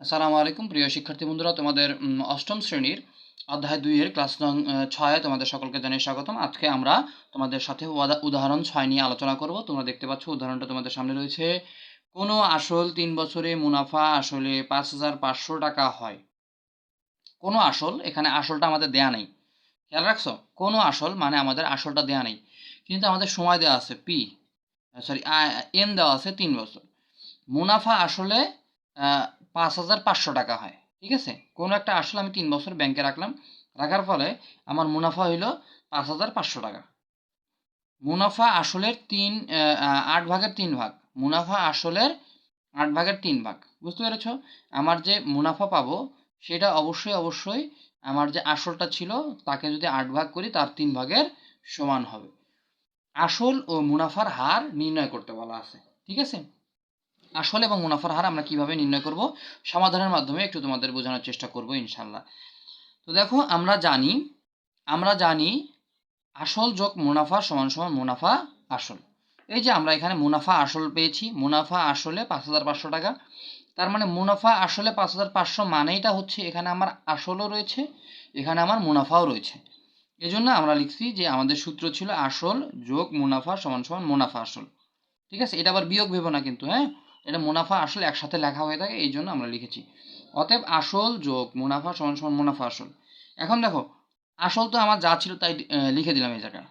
আসসালামু আলাইকুম প্রিয় শিক্ষার্থী বন্ধুরা, তোমাদের অষ্টম শ্রেণীর অধ্যায় 2 এর ক্লাস নং 6 তোমাদের সকলকে জানাই স্বাগতম। আজকে আমরা তোমাদের সাথে উদাহরণ 6 নিয়ে আলোচনা করব। তোমরা দেখতে পাচ্ছ উদাহরণটা তোমাদের সামনে রয়েছে। কোনো আসল 3 বছরে মুনাফা আসলে ৫,৫০০ টাকা হয়। কোনো আসল, এখানে আসলটা আমাদের দেয়া নেই, খেয়াল রাখছো? কোনো আসল মানে আমাদের আসলটা দেয়া নেই, কিন্তু আমাদের সময় দেওয়া আছে এন দেওয়া আছে 3 বছর। মুনাফা আসলে ৫,৫০০ টাকা হয়, ঠিক আছে? কোনো একটা আসলে আমি 3 বছর ব্যাংকে রাখলাম, রাখার ফলে আমার মুনাফা হইল ৫,৫০০ টাকা। মুনাফা আসলের ৮ ভাগের 3 ভাগ, মুনাফা আসলের ৮ ভাগের 3 ভাগ, বুঝতে পেরেছ? আমার যে মুনাফা পাবো সেটা অবশ্যই আমার যে আসলটা ছিল তাকে যদি 8 ভাগ করি তার 3 ভাগের সমান হবে। আসল ও মুনাফার হার নির্ণয় করতে বলা আছে, ঠিক আছে? আসল এবং মুনাফার হার আমরা কিভাবে নির্ণয় করব, সমাধানের মাধ্যমে একটু তোমাদের বোঝানোর চেষ্টা করব ইনশাল্লাহ। তো দেখো, আমরা জানি আসল যোগ মুনাফা সমান সমান মুনাফা আসল। এই যে আমরা এখানে মুনাফা আসল পেয়েছি, মুনাফা আসলে ৫,৫০০ টাকা। তার মানে মুনাফা আসলে ৫,৫০০ মানেইটা হচ্ছে এখানে আমার আসলও রয়েছে, এখানে আমার মুনাফাও রয়েছে। এজন্য আমরা লিখছি যে আমাদের সূত্র ছিল আসল যোগ মুনাফা সমান সমান মুনাফা আসল, ঠিক আছে? এটা আবার বিয়োগ ভেবো না কিন্তু, হ্যাঁ, এটা মুনাফা আসল একসাথে লেখা হয়ে থাকে, এই জন্য আমরা লিখেছি। অতএব আসল যোগ মুনাফা সমান সমান মুনাফা আসল। এখন দেখো, আসল তো আমার যা ছিল তাই লিখে দিলাম এই জায়গায়,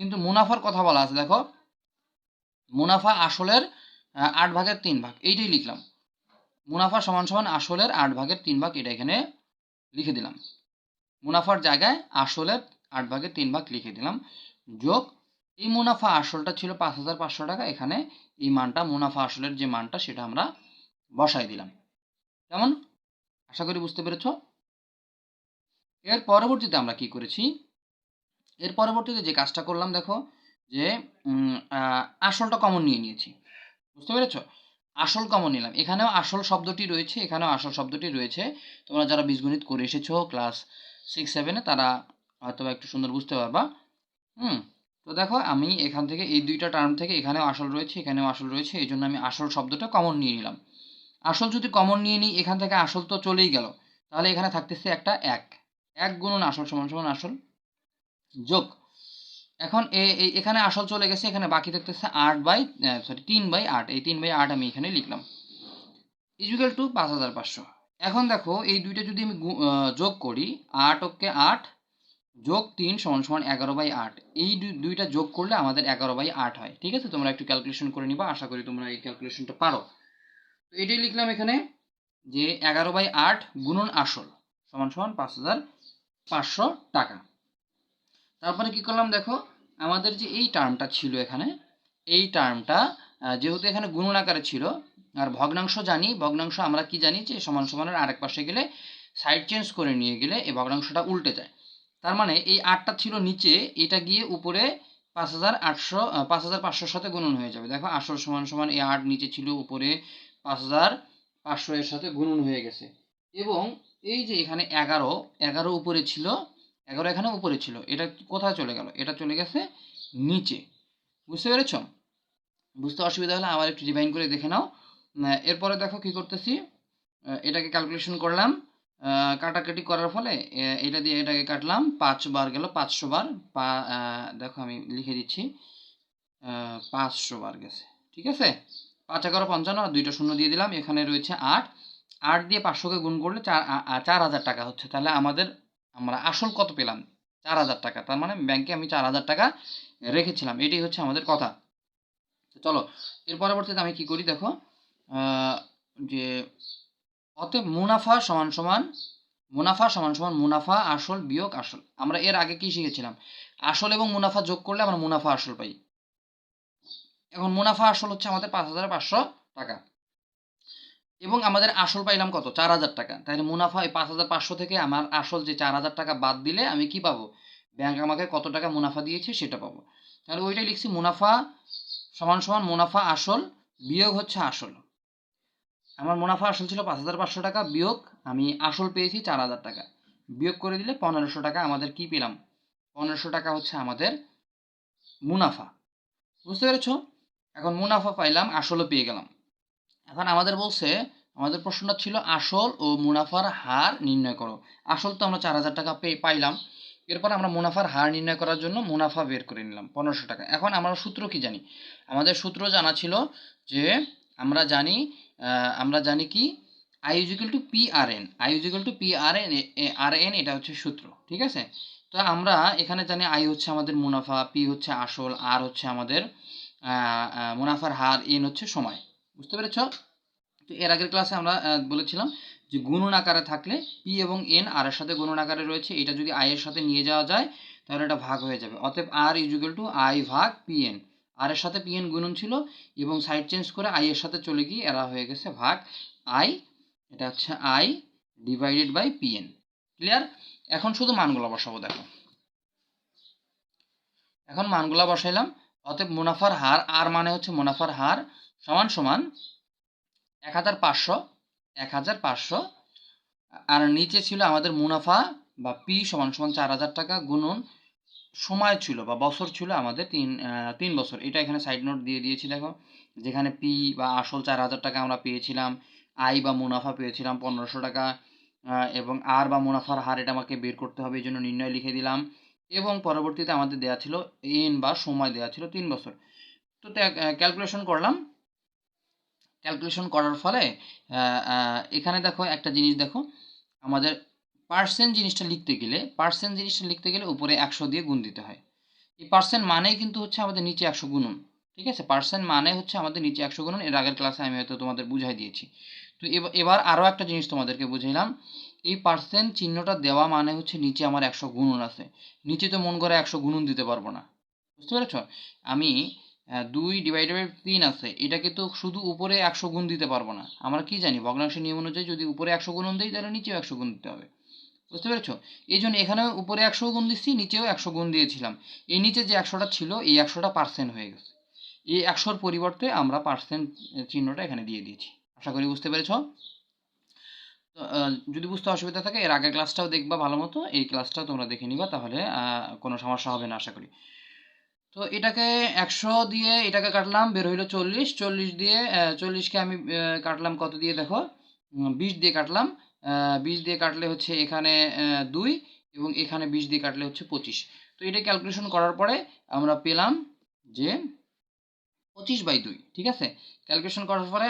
কিন্তু মুনাফার কথা বলা আছে। দেখো, মুনাফা আসলের ৮ ভাগের 3 ভাগ, এইটাই লিখলাম। মুনাফা সমান সমান আসলের ৮ ভাগের 3 ভাগ, এটা এখানে লিখে দিলাম। মুনাফার জায়গায় আসলের ৮ ভাগের 3 ভাগ লিখে দিলাম, যোগ এই মুনাফা আসলটা ছিল ৫,৫০০ টাকা, এখানে এই মানটা মুনাফা আসলের যে মানটা সেটা আমরা বসাই দিলাম। কেমন? আশা করি বুঝতে পেরেছ। এর পরবর্তীতে আমরা কি করেছি, এর পরবর্তীতে যে কাজটা করলাম, দেখো যে আসলটা কমন নিয়ে নিয়েছি, বুঝতে পেরেছ? আসল কমন নিলাম, এখানেও আসল শব্দটি রয়েছে, এখানেও আসল শব্দটি রয়েছে। তোমরা যারা বীজগণিত করে এসেছো ক্লাস 6-7 তারা হয়তো একটু সুন্দর বুঝতে পারবা। তো দেখো, আমি এখান থেকে এই দুইটা টার্ম থেকে এখানেও আসল রয়েছে, এখানেও আসল রয়েছে, এই জন্য আমি আসল শব্দটা কমন নিয়ে নিলাম। আসল যদি কমন নিয়ে নিই, এখান থেকে আসল তো চলেই গেল, তাহলে এখানে থাকতেছে একটা 1 গুণন আসল সমান সমান আসল, যোগ এখন এখানে আসল চলে গেছে, এখানে বাকি থাকতেছে 3/8, এই 3/8 আমি এখানে লিখলাম, ইকুয়াল টু ৫,৫০০। এখন দেখো, এই দুইটা যদি আমি যোগ করি, 8 ওকে 8 যোগ 3 সমান সমান 11/8, এই দুইটা যোগ করলে আমাদের 11/8 হয়, ঠিক আছে? তোমরা একটু ক্যালকুলেশন করে নিবা, আশা করি তোমরা এই ক্যালকুলেশনটা পারো। তো এটাই লিখলাম এখানে যে 11/8 গুণন আসল সমান সমান ৫,৫০০ টাকা। তারপরে কি করলাম, দেখো আমাদের যে এই টার্মটা ছিল এখানে, এই টার্মটা যেহেতু এখানে গুণন আকারে ছিল, আর ভগ্নাংশ জানি, ভগ্নাংশ আমরা কি জানি যে সমান সমানের আরেক পাশে গেলে সাইড চেঞ্জ করে নিয়ে গেলে এই ভগ্নাংশটা উল্টে যায়। তার মানে এই 8টা ছিল নিচে, এটা গিয়ে উপরে ৫,৫০০ সাথে গুণন হয়ে যাবে। দেখো, আসল সমান সমান এই 8 নিচে ছিল, উপরে ৫,৫০০ এর সাথে গুণন হয়ে গেছে। এবং এই যে এখানে 11 উপরে ছিল, 11 এখানে উপরে ছিল, এটা কোথায় চলে গেল? এটা চলে গেছে নিচে, বুঝতে পেরেছ? বুঝতে অসুবিধা হলে আবার একটু রিভাইন্ড করে দেখে নাও। এরপরে দেখো কি করতেছি, এটাকে ক্যালকুলেশন করলাম, কাটাকাটি করার ফলে এটা দিয়ে এটাকে কাটলাম, 5 বার গেল, 500 বার, দেখো আমি লিখে দিচ্ছি, 500 বার গেছে, ঠিক আছে? 5 11 55, আর 2টা শূন্য দিয়ে দিলাম, এখানে রয়েছে 8, 8 দিয়ে 500কে গুণ করলে 4,000 টাকা হচ্ছে। তাহলে আমরা আসল কত পেলাম? 4,000 টাকা। তার মানে ব্যাংকে আমি 4,000 টাকা রেখেছিলাম, এটাই হচ্ছে আমাদের কথা। চলো, এর পরবর্তীতে আমি কি করি, দেখো যে অতএব মুনাফা সমান সমান মুনাফা আসল বিয়োগ আসল। আমরা এর আগে কি শিখেছিলাম? আসল এবং মুনাফা যোগ করলে আমরা মুনাফা আসল পাই। এখন মুনাফা আসল হচ্ছে আমাদের ৫,৫০০ টাকা, এবং আমাদের আসল পাইলাম কত? 4,000 টাকা। তাহলে মুনাফা এই ৫,৫০০ থেকে আমার আসল যে 4,000 টাকা বাদ দিলে আমি কি পাবো? ব্যাংক আমাকে কত টাকা মুনাফা দিয়েছে সেটা পাবো। তাহলে ওইটাই লিখছি, মুনাফা সমান সমান মুনাফা আসল বিয়োগ হচ্ছে আসল। আমার মুনাফা আসল ছিল ৫,৫০০ টাকা, বিয়োগ আমি আসল পেয়েছি 4,000 টাকা, বিয়োগ করে দিলে ১৫০০ টাকা আমাদের কি পেলাম? ১৫০০ টাকা হচ্ছে আমাদের মুনাফা, বুঝতে পেরেছ? এখন মুনাফা পাইলাম, আসলও পেয়ে গেলাম। এখন আমাদের বলছে আমাদের প্রশ্নটা ছিল আসল ও মুনাফার হার নির্ণয় করো। আসল তো আমরা 4,000 টাকা পাইলাম। এরপর আমরা মুনাফার হার নির্ণয় করার জন্য মুনাফা বের করে নিলাম 1500 টাকা। এখন আমরা সূত্র কি জানি? আমাদের সূত্র জানা ছিল যে আমরা জানি কি I equal to P R N. I equal to P R N, আর এন এটা হচ্ছে সূত্র, ঠিক আছে? তো আমরা এখানে জানি আই হচ্ছে আমাদের মুনাফা, পি হচ্ছে আসল, আর হচ্ছে আমাদের মুনাফার হার, এন হচ্ছে সময়। বুঝতে পেরেছ? তো এর আগের ক্লাসে আমরা বলেছিলাম যে গুণন আকারে থাকলে পি এবং এন আর এর সাথে গুণন আকারে রয়েছে, এটা যদি আই এর সাথে নিয়ে যাওয়া যায় তাহলে এটা ভাগ হয়ে যাবে। অতএব আর ইকুয়াল টু আই ভাগ পি এন। আর এর সাথে পি এন গুণন ছিল এবং সাইড চেঞ্জ করে আই এর সাথে চলে গিয়ে এরা হয়ে গেছে ভাগ আই, এটা হচ্ছে I divided by P N. Clear? এখন শুধু মানগুলো বসাবো। দেখো এখন মানগুলো বসাইলাম। অতএব মুনাফার হার, আর মানে হচ্ছে মুনাফার হার, সমান সমান 1500 আর নিচে ছিল আমাদের মুনাফা বা পি সমান সমান 4,000 টাকা গুণন সময় ছিল বা বছর ছিল আমাদের 3 বছর। এটা এখানে সাইড নোট দিয়ে দিয়েছি। দেখো যেখানে পি বা আসল 4,000 টাকা আমরা পেয়েছিলাম, আই বা মুনাফা পেয়েছিলাম 1500 টাকা, এবং আর বা মুনাফার হার এটা আমাকে বের করতে হবে, এই জন্য নির্ণয় লিখে দিলাম। এবং পরবর্তীতে আমাদের দেওয়া ছিল এন বা সময় দেওয়া ছিল 3 বছর। তো ক্যালকুলেশন করলাম। ক্যালকুলেশন করার ফলে এখানে দেখো একটা জিনিস, দেখো আমাদের পার্সেন্ট জিনিসটা লিখতে গেলে উপরে 100 দিয়ে গুণ দিতে হয়। এই পার্সেন্ট মানেই কিন্তু হচ্ছে আমাদের নিচে 100 গুণন, ঠিক আছে? পার্সেন্ট মানে হচ্ছে আমাদের নিচে 100 গুণন। এর আগের ক্লাসে আমি হয়তো তোমাদের বুঝাই দিয়েছি। তো এবার আরও একটা জিনিস তোমাদেরকে বুঝাইলাম। এই পার্সেন্ট চিহ্নটা দেওয়া মানে হচ্ছে নিচে আমার 100 গুণন আছে। নিচে তো মন করে 100 গুণন দিতে পারবো না। বুঝতে পেরেছ? আমি 2 ডিভাইডেড বাই 3 আছে, এটাকে তো শুধু উপরে 100 গুণ দিতে পারবো না। আমরা কি জানি ভগ্নাংশের নিয়ম অনুযায়ী যদি উপরে 100 গুণন দিই তাহলে নিচেও 100 গুণ দিতে হবে। বুঝতে পেরেছো? এই জন্য এখানেও উপরে 100 গুণ দিচ্ছি, নিচেও 100 গুণ দিয়েছিলাম। এই নিচে যে 100টা ছিল এই 100টা পার্সেন্ট হয়ে গেছে। এই 100র পরিবর্তে আমরা পার্সেন্ট চিহ্নটা এখানে দিয়ে দিয়েছি। আশা করি বুঝতে পেরেছো? তো যদি বুঝতে অসুবিধা থাকে এর আগের ক্লাসটাও দেখবা ভালো মতো, এই ক্লাসটাও তোমরা দেখে নিবা, তাহলে কোনো সমস্যা হবে না আশা করি। তো এটাকে 100 দিয়ে এটাকে কাটলাম, বের হইলো 40। 40 দিয়ে 40কে আমি কাটলাম কত দিয়ে দেখো, 20 দিয়ে কাটলাম। 20 দিয়ে কাটলে হচ্ছে এখানে 2 এবং এখানে 20 দিয়ে কাটলে হচ্ছে 25। তো এটা ক্যালকুলেশন করার পরে আমরা পেলাম যে 25/2, ঠিক আছে? ক্যালকুলেশন করার পরে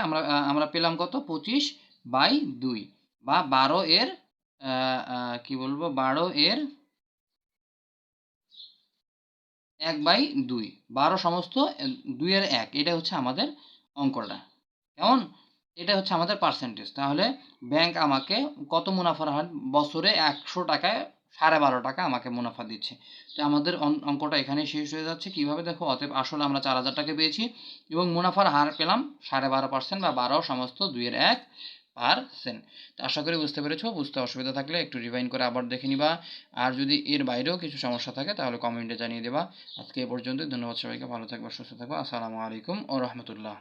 আমরা পেলাম কত, 25/2 বা 12 এর কি বলবো, 12 এর 1/2, 12 সমস্ত 2 এর 1, এটা হচ্ছে আমাদের অঙ্কটা। কেমন? এটা হচ্ছে আমাদের পার্সেন্টেজ। তাহলে ব্যাংক আমাকে কত মুনাফার হার, বছরে 100 টাকায় 12.5 টাকা আমাকে মুনাফা দিচ্ছে। তো আমাদের অঙ্কটা এখানেই শেষ হয়ে যাচ্ছে। কিভাবে দেখো, অতএব আসলে আমরা 4,000 টাকা পেয়েছি এবং মুনাফার হার পেলাম 12.5% বা 12 সমস্ত 2 এর 1%। তো আশা করি বুঝতে পেরেছো। বুঝতে অসুবিধা থাকলে একটু রিভাইন্ড করে আবার দেখে নিবা। আর যদি এর বাইরেও কিছু সমস্যা থাকে তাহলে কমেন্টে জানিয়ে দেবা। আজকে এ পর্যন্তই। ধন্যবাদ সবাইকে। ভালো থাকবা, সুস্থ থাকবা। আসসালামু আলাইকুম ওয়া রাহমাতুল্লাহ।